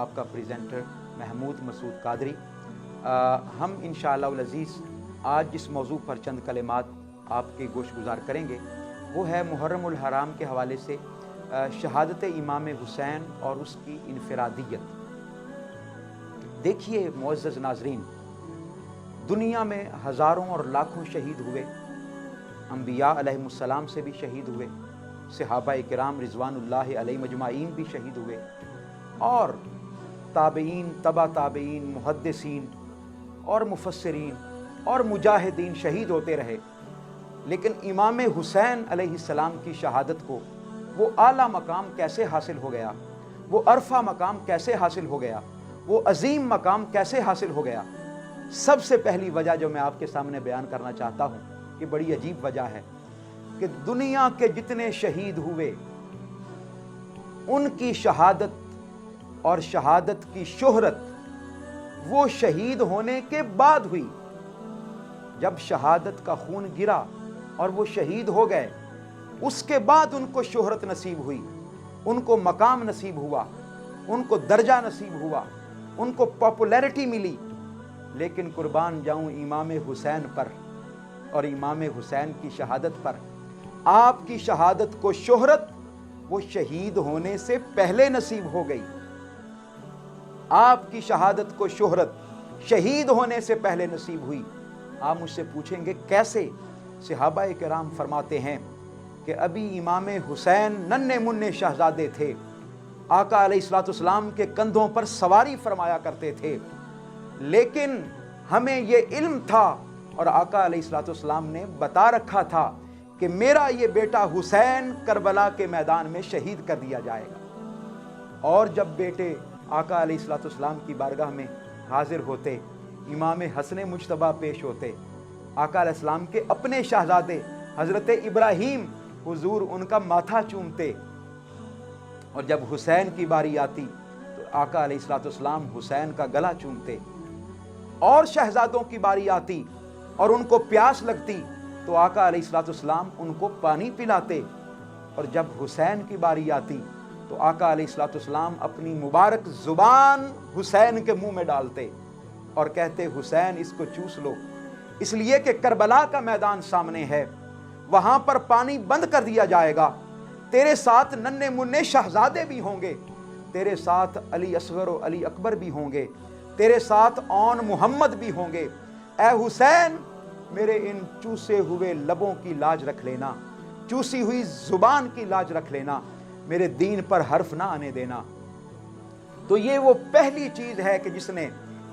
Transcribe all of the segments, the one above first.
आपका प्रेजेंटर महमूद मसूद कादरी। हम इंशाअल्लाह अज़ीज़ आज जिस मौजू पर चंद कलिमात आपके गोश गुजार करेंगे वो है मुहर्रमुल हराम के हवाले से शहादत इमाम हुसैन और उसकी इनफरादियत। देखिए मुअज़्ज़ज़ नाज़रीन, दुनिया में हज़ारों और लाखों शहीद हुए, अंबिया अलैहिमुस्सलाम से भी शहीद हुए, सहाबा किराम रिज़वानुल्लाहि अलैहिम अजमाइन भी शहीद हुए, और ताबईन, तबा ताबईन, मुहद्दिसीन और मुफस्सिरीन और मुजाहिदीन शहीद होते रहे। लेकिन इमाम हुसैन अलैहिस्सलाम की शहादत को वो आला मकाम कैसे हासिल हो गया, वो अरफा मकाम कैसे हासिल हो गया, वो अजीम मकाम कैसे हासिल हो गया? सबसे पहली वजह जो मैं आपके सामने बयान करना चाहता हूँ, ये बड़ी अजीब वजह है कि दुनिया के जितने शहीद हुए उनकी शहादत और शहादत की शोहरत वो शहीद होने के बाद हुई। जब शहादत का खून गिरा और वो शहीद हो गए, उसके बाद उनको शोहरत नसीब हुई, उनको मकाम नसीब हुआ, उनको दर्जा नसीब हुआ, उनको पॉपुलैरिटी मिली। लेकिन कुर्बान जाऊं इमाम हुसैन पर और इमाम हुसैन की शहादत पर। आपकी शहादत को शोहरत वो शहीद होने से पहले नसीब हो गई। आपकी शहादत को शोहरत शहीद होने से पहले नसीब हुई। आप मुझसे पूछेंगे कैसे? सहाबा किराम फरमाते हैं कि अभी इमाम हुसैन नन्हे मुन्ने शहजादे थे, आका अलैहिस्सलाम के कंधों पर सवारी फरमाया करते थे, लेकिन हमें ये इल्म था और आका अलैहिस्सलाम ने बता रखा था कि मेरा ये बेटा हुसैन करबला के मैदान में शहीद कर दिया जाएगा। और जब बेटे आका अलैहिस्सलाम की बारगाह में हाजिर होते, इमाम हसन मुज्तबा पेश होते, आका अलैहिस्सलाम के अपने शहजादे हज़रत इब्राहीम हुजूर उनका माथा चूमते, और जब हुसैन की बारी आती तो आका अलैहिस्सलाम हुसैन का गला चूमते। और शहजादों की बारी आती और उनको प्यास लगती तो आका अलैहिस्सलाम उनको पानी पिलाते, और जब हुसैन की बारी आती तो आका अलैहिस्सलाम अपनी मुबारक ज़ुबान हुसैन के मुंह में डालते और कहते हुसैन इसको चूस लो, इसलिए कि करबला का मैदान सामने है, वहां पर पानी बंद कर दिया जाएगा, तेरे साथ नन्हे मुन्ने शहजादे भी होंगे, तेरे साथ अली असगर और अली अकबर भी होंगे, तेरे साथ औन मोहम्मद भी होंगे। ए हुसैन, मेरे इन चूसे हुए लबों की लाज रख लेना, चूसी हुई जुबान की लाज रख लेना, मेरे दीन पर हर्फ ना आने देना। तो ये वो पहली चीज है कि जिसने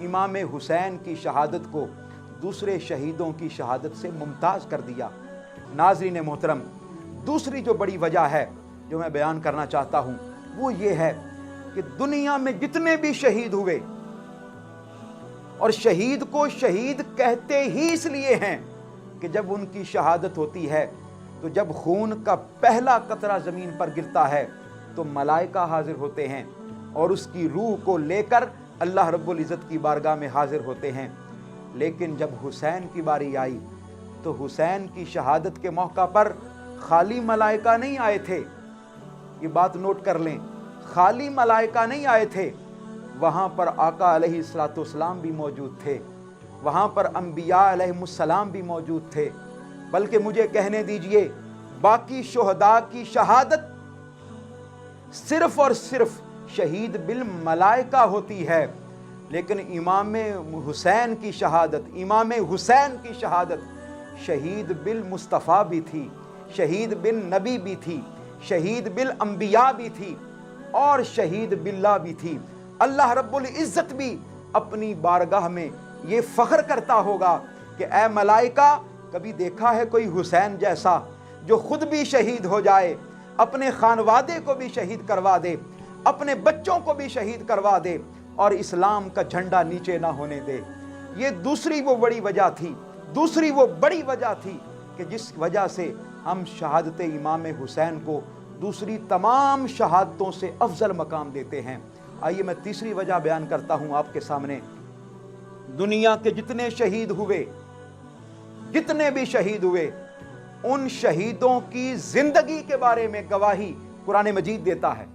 इमाम हुसैन की शहादत को दूसरे शहीदों की शहादत से मुमताज कर दिया। नाज़रीन मोहतरम, दूसरी जो बड़ी वजह है जो मैं बयान करना चाहता हूं वो ये है कि दुनिया में जितने भी शहीद हुए, और शहीद को शहीद कहते ही इसलिए हैं कि जब उनकी शहादत होती है तो जब खून का पहला कतरा ज़मीन पर गिरता है तो मलाइका हाजिर होते हैं और उसकी रूह को लेकर अल्लाह रब्बुल इज़्ज़त की बारगाह में हाजिर होते हैं। लेकिन जब हुसैन की बारी आई तो हुसैन की शहादत के मौका पर खाली मलाइका नहीं आए थे, ये बात नोट कर लें, खाली मलाइका नहीं आए थे, वहाँ पर आका अलैहिस्सलाम भी मौजूद थे, वहाँ पर अंबिया अलैहिमुस्सलाम भी मौजूद थे, बल्कि मुझे कहने दीजिए बाकी शुहदा की शहादत सिर्फ और सिर्फ शहीद बिल मलाइका होती है, लेकिन इमाम हुसैन की शहादत, इमाम हुसैन की शहादत शहीद बिल मुस्तफ़ा भी थी, शहीद बिन नबी भी थी, शहीद बिल अंबिया भी थी और शहीद बिल्ला भी थी। अल्लाह रब्बुल इज़्ज़त भी अपनी बारगाह में ये फ़ख्र करता होगा कि ए मलाइका, कभी देखा है कोई हुसैन जैसा जो खुद भी शहीद हो जाए, अपने खानवादे को भी शहीद करवा दे, अपने बच्चों को भी शहीद करवा दे और इस्लाम का झंडा नीचे ना होने दे। ये दूसरी वो बड़ी वजह थी, दूसरी वो बड़ी वजह थी कि जिस वजह से हम शहादत इमाम हुसैन को दूसरी तमाम शहादतों से अफजल मकाम देते हैं। आइए मैं तीसरी वजह बयान करता हूं आपके सामने। दुनिया के जितने शहीद हुए, जितने भी शहीद हुए, उन शहीदों की जिंदगी के बारे में गवाही कुरान मजीद देता है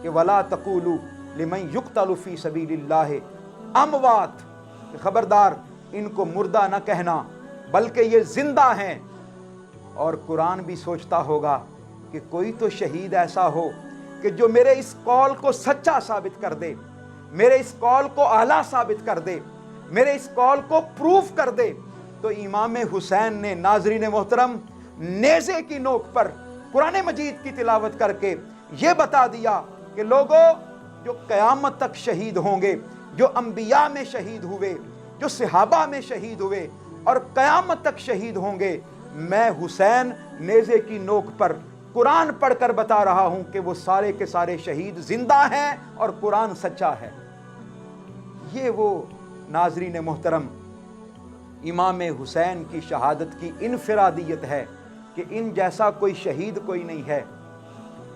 कि वला तकूलू लिमन युक्तलु फी सबीलिल्लाह अमवात, खबरदार इनको मुर्दा न कहना बल्कि ये जिंदा हैं। और कुरान भी सोचता होगा कि कोई तो शहीद ऐसा हो कि जो मेरे इस कौल को सच्चा साबित कर दे, मेरे इस कौल को आला साबित कर दे, मेरे इस कौल को प्रूफ कर दे। तो इमाम हुसैन ने नाज़रीन मोहतरम नेज़े की नोक पर कुरान मजीद की तिलावत करके ये बता दिया कि लोगों, जो क़यामत तक शहीद होंगे, जो अंबिया में शहीद हुए, जो सहाबा में शहीद हुए और क़यामत तक शहीद होंगे, मैं हुसैन नेज़े की नोक पर कुरान पढ़कर बता रहा हूं कि वो सारे के सारे शहीद जिंदा हैं और कुरान सच्चा है। ये वो नाज़रीन मोहतरम इमाम हुसैन की शहादत की इनफरादियत है कि इन जैसा कोई शहीद कोई नहीं है,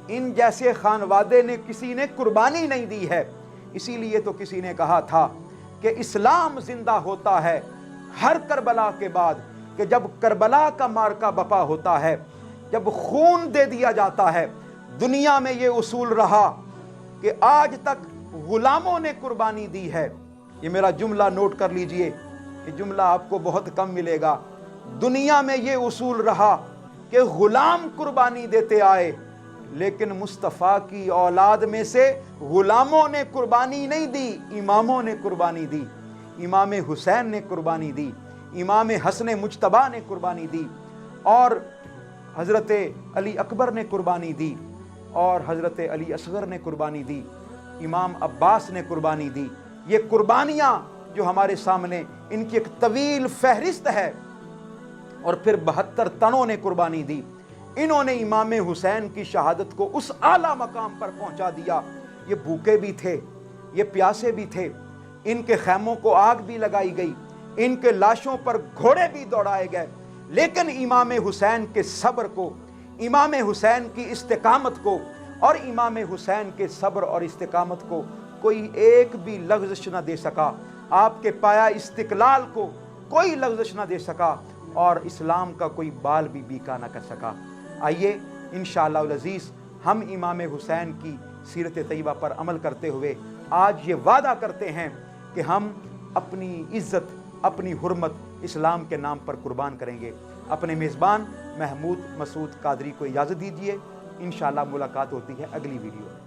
इन जैसे खानवादे ने किसी ने कुर्बानी नहीं दी है। इसीलिए तो किसी ने कहा था कि इस्लाम जिंदा होता है हर करबला के बाद, कि जब करबला का मार्का बपा होता है, जब खून दे दिया जाता है। दुनिया में ये उसूल रहा कि आज तक गुलामों ने कुर्बानी दी है। ये मेरा जुमला नोट कर लीजिए, ये जुमला आपको बहुत कम मिलेगा। दुनिया में ये उसूल रहा कि गुलाम कुर्बानी देते आए, लेकिन मुस्तफ़ा की औलाद में से गुलामों ने कुर्बानी नहीं दी, इमामों ने कुर्बानी दी। इमाम हुसैन ने कुर्बानी दी, इमाम हसन मुज्तबा ने कुर्बानी दी, और हज़रत अली अकबर ने कुर्बानी दी, और हज़रत अली असगर ने कुर्बानी दी, इमाम अब्बास ने कुर्बानी दी। ये कुर्बानियाँ जो हमारे सामने, इनकी एक तवील फहरिस्त है। और फिर 72 तनों ने कुर्बानी दी। इन्होंने इमाम हुसैन की शहादत को उस आला मकाम पर पहुंचा दिया। ये भूखे भी थे, ये प्यासे भी थे, इनके खैमों को आग भी लगाई गई, इनके लाशों पर घोड़े भी दौड़ाए गए, लेकिन इमाम हुसैन के सब्र को, इमाम हुसैन की इस्तिकामत को और इमाम हुसैन के सब्र और इस्तिकामत को कोई एक भी लग़्ज़िश न दे सका। आपके पाया इस्तिक़लाल को कोई लग़्ज़िश न दे सका, और इस्लाम का कोई बाल भी बीका न कर सका। आइए इंशाअल्लाह अज़ीज़ हम इमाम हुसैन की सीरत तैयबा पर अमल करते हुए आज ये वादा करते हैं कि हम अपनी इज़्ज़त, अपनी हुर्मत इस्लाम के नाम पर कुर्बान करेंगे। अपने मेज़बान महमूद मसूद कादरी को इजाज़त दीजिए। इंशाअल्लाह मुलाकात होती है अगली वीडियो में।